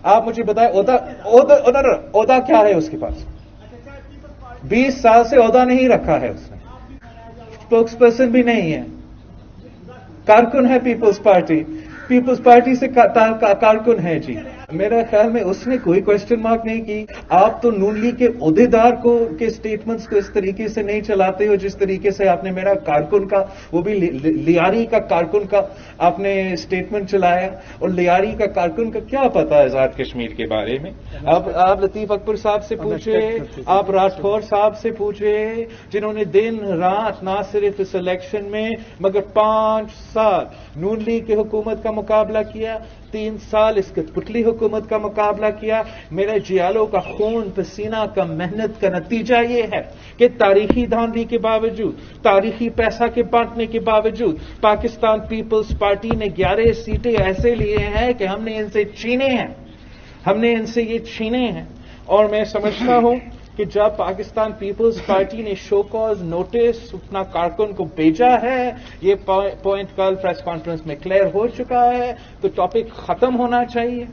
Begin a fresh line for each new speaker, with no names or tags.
آپ مجھے بتائیں عہدہ کیا ہے اس کے پاس؟ 20 سال سے عہدہ نہیں رکھا ہے اس نے، اسپوکس پرسن بھی نہیں ہے، کارکن ہے پیپلز پارٹی سے کارکن ہے جی۔ میرا خیال میں اس نے کوئی کوشچن مارک نہیں کی۔ آپ تو نون لیگ کے عہدیدار کے سٹیٹمنٹس کو اس طریقے سے نہیں چلاتے ہو جس طریقے سے آپ نے میرا کارکن کا، وہ بھی لیاری کا کارکن کا آپ نے سٹیٹمنٹ چلایا، اور لیاری کا کارکن کا کیا پتا آزاد کشمیر کے بارے میں؟ آپ لطیف اکبر صاحب سے پوچھے، آپ راٹھور صاحب سے پوچھے، جنہوں نے دن رات نہ صرف اس الیکشن میں مگر 5 سال نون لیگ کی حکومت کا مقابلہ کیا، 3 سال اس کٹپتلی حکومت کا مقابلہ کیا۔ میرے جیالوں کا خون پسینہ کا محنت کا نتیجہ یہ ہے کہ تاریخی دھاندلی کے باوجود، تاریخی پیسہ کے بانٹنے کے باوجود، پاکستان پیپلز پارٹی نے 11 سیٹیں ایسے لیے ہیں کہ ہم نے ان سے یہ چھینے ہیں۔ اور میں سمجھتا ہوں کہ جب پاکستان پیپلز پارٹی نے شو کاز نوٹس اپنا کارکن کو بھیجا ہے، یہ پوائنٹ کل پریس کانفرنس میں کلیئر ہو چکا ہے، تو ٹاپک ختم ہونا چاہیے۔